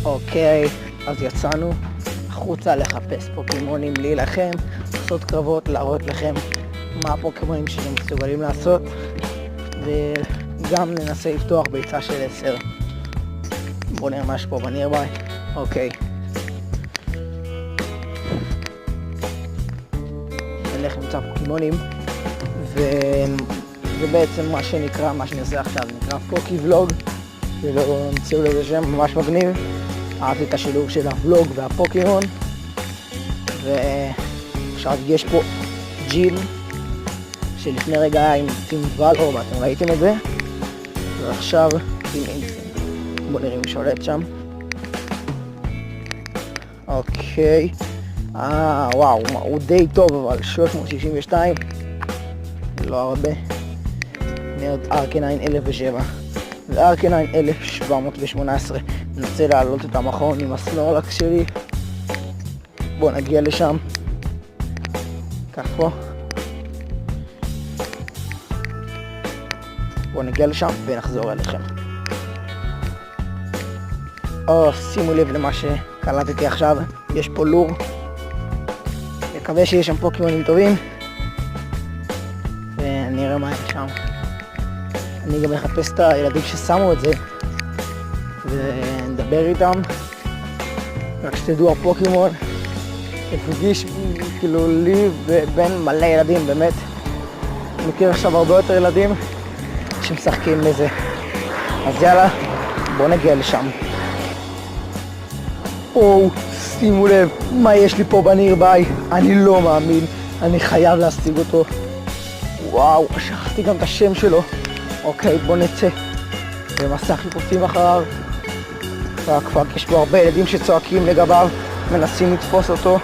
אוקיי, אז יצאנו החוצה לחפש פוקימונים, להילחם, לעשות קרבות, להראות לכם מה הפוקימונים שהם מסוגלים לעשות, וגם ננסה לפתוח ביצה של 10. בואו נראה מה יש פה בנירביי. אוקיי. נלך למצוא פוקימונים, וזה בעצם מה שנקרא, מה שאני עושה עכשיו, נקרא פוקי ולוג, ולא נמצאו לזה שם ממש מגניב. אהבתי את השילוב של הוולוג והפוקימון, ועכשיו יש פה ג'ים שלפני רגע היה עם טימבלור, ואתם ראיתם את זה, ועכשיו עם אינסטינקט. בואו נראה אם שולט שם. אוקיי, וואו, הוא די טוב, אבל 362 לא הרבה. נרד ארקניין 1007 וארקניין 1718. ננסה להעלות את המכון עם הסנורלקס שלי. בואו נגיע לשם. כך פה. בואו נגיע לשם ונחזור אליכם. שימו לב למה שקלטתי עכשיו. יש פה לור. מקווה שיש שם פוקימונים טובים. ונראה מה יש שם. אני גם מחפש את הילדים ששמו את זה ונדבר איתם. רק שתדעו, הפוקימון הפגיש כאילו לי ובין מלא ילדים, באמת. אני מכיר עכשיו הרבה יותר ילדים שמשחקים בזה. אז יאללה, בואו נגיע לשם. שימו לב מה יש לי פה בנירביי. אני לא מאמין, אני חייב להשיג אותו. וואו, שכחתי גם את השם שלו. אוקיי, בוא נצא. ומסע חיפושים אחריו. פאק, יש פה הרבה ילדים שצועקים לגביו, מנסים לתפוס אותו.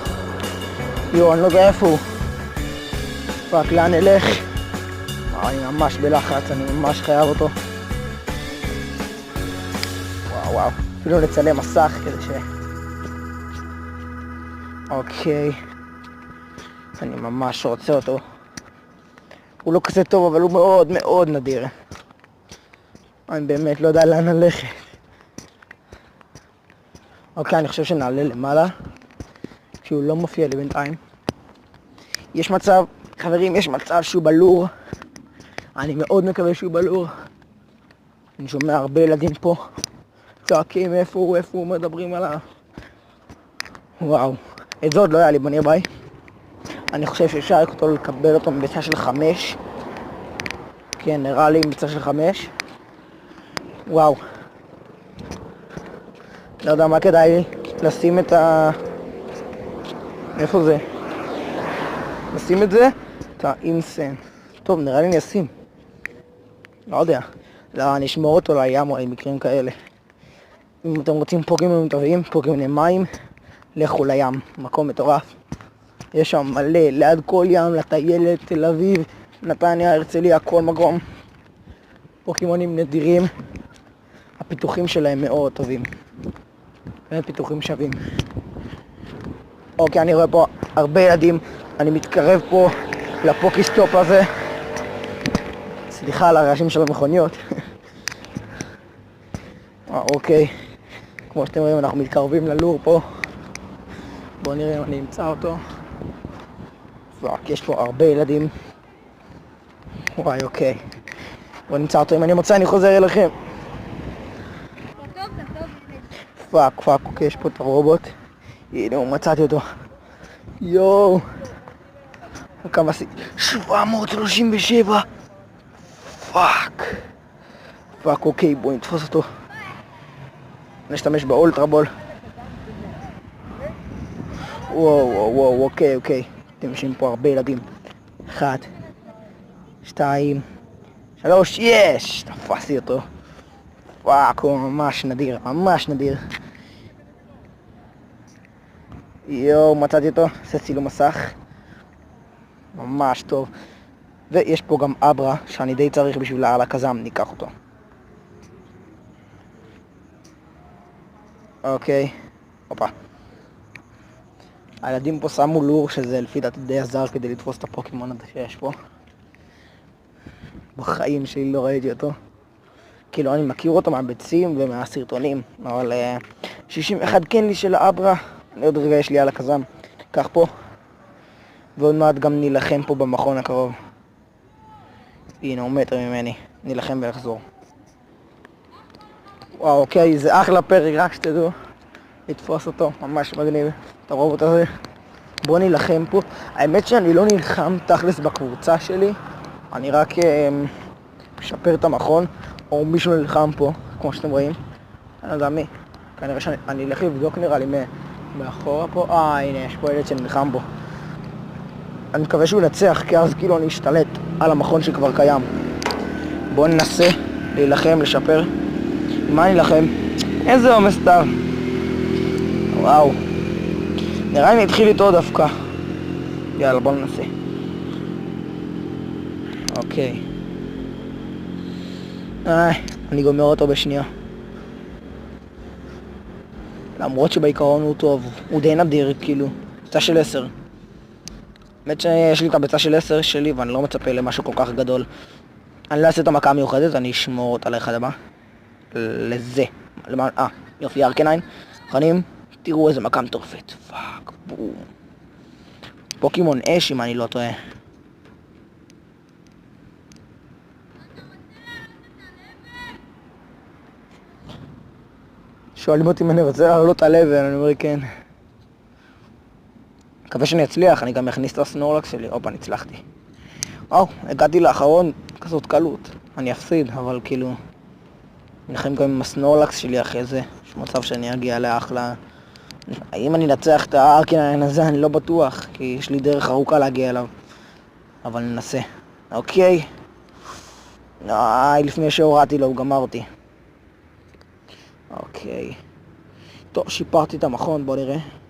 אני לא יודע איפה הוא. פאק, לאן נלך? אני ממש בלחץ, אני ממש חייב אותו. וואו, אפילו נצלם מסך כדי ש... אוקיי. אני ממש רוצה אותו. הוא לא כזה טוב, אבל הוא מאוד מאוד נדיר. אני באמת לא יודע לאן ללכת. אוקיי, אני חושב שנעלה למעלה, כי הוא לא מופיע לי בינתיים. יש מצב, חברים, יש מצב שהוא בלור. אני מאוד מקווה שהוא בלור. אני שומע הרבה ילדים פה צועקים איפה הוא, מדברים עליו. וואו, את זאת לא היה לי בנירביי. אני חושב שאפשר לקבל אותו מביצה של 5. כן, נראה לי מביצה של 5. וואו. לא יודע מה כדאי לי לשים את ה... איפה זה? לשים את זה? את האינסן. טוב, נראה לי אני אשים. לא יודע. לא, אני אשמור אותו לים או מקרים כאלה. אם אתם רוצים פוקימונים טובים, פוקימוני מים, לכו לים. מקום מטורף. יש שם מלא, ליד כל ים, לטיילת, תל אביב, נתניה, הרצליה, כל מקום. פוקימונים נדירים. הפיתוחים שלהם מאוד טובים. באמת פיתוחים שווים. אוקיי, אני רואה פה הרבה ילדים. אני מתקרב פה לפוקיסטופ הזה. סליחה על הרעשים של המכוניות. אוקיי. כמו שאתם רואים, אנחנו מתקרבים ללור פה. בואו נראה אם אני אמצא אותו. יש פה הרבה ילדים. וואי, אוקיי. בואו נמצא אותו. אם אני מוצא, אני חוזר אליכם. פאק, אוקיי, יש פה את הרובוט. הנה, מצאתי אותו. יואו. כמה 737. פאק, אוקיי, בואו נתפוס אותו. נשתמש באולטרה-בול. וואו, אוקיי. אתם יושבים פה הרבה ילדים. 1, 2, 3, יש! תפסתי אותו. פאק, הוא ממש נדיר. יואו, מצאתי אותו. עושה צילום מסך. ממש טוב. ויש פה גם אברה, שאני די צריך בשביל הקזם, ניקח אותו. אוקיי. הופה. הילדים פה שמו לור, שזה לפי דעתי די עזר כדי לתפוס את הפוקימון הזה שיש פה. בחיים שלי לא ראיתי אותו. כאילו אני מכיר אותו מהביצים ומהסרטונים, אבל 61 כן לי של האברה, עוד רגע יש לי על הכזם, קח פה, ועוד מעט גם נילחם פה במכון הקרוב. הנה, הוא מטר ממני, נילחם ולחזור. וואו, אוקיי, זה אחלה פרק, רק שתדעו לתפוס אותו, ממש מגניב, את הרובוט הזה. בואו נילחם פה. האמת שאני לא נלחם תכלס בקבוצה שלי, אני רק משפר את המכון, או מישהו נלחם פה, כמו שאתם רואים. אני לא יודע מי, כנראה שאני אלך לבדוק נראה לי מאחורה פה. הנה, יש פה ילד שנלחם בו. אני מקווה שהוא ינצח, כי אז כאילו אני אשתלט על המכון שכבר קיים. בואו ננסה להילחם, לשפר. מה נילחם? איזה עומס סתיו. וואו. נראה לי נתחיל איתו דווקא. יאללה, בואו ננסה. אוקיי. אני גומר אותו בשנייה. למרות שבעיקרון הוא טוב. הוא די נדיר, כאילו. ביצה של 10. באמת שיש לי את הביצה של 10 שלי, ואני לא מצפה למשהו כל כך גדול. אני לא אעשה את המכה המיוחדת, אני אשמור אותה לאחד הבא. לזה. יופי, ארקניין. חנים, תראו איזה מכה מטורפת. פאק, בום. פוקימון אש, אם אני לא טועה. שואלים אותי אם אני רוצה לעלות על הלבל, אני אומר כן. מקווה שאני אצליח, אני גם אכניס את הסנורלקס שלי. הופה, הצלחתי. וואו, הגעתי לאחרון כזאת קלות. אני אפסיד, אבל כאילו... נלחם גם עם הסנורלקס שלי אחרי זה. יש מצב שאני אגיע לאחלה... אם אני אנצח את הארקניין הזה, אני לא בטוח, כי יש לי דרך ארוכה להגיע אליו. אבל ננסה. אוקיי. לפני שהורדתי לו, הוא גמר אותי. אוקיי. טוב, שיפרתי את המכון, בוא נראה.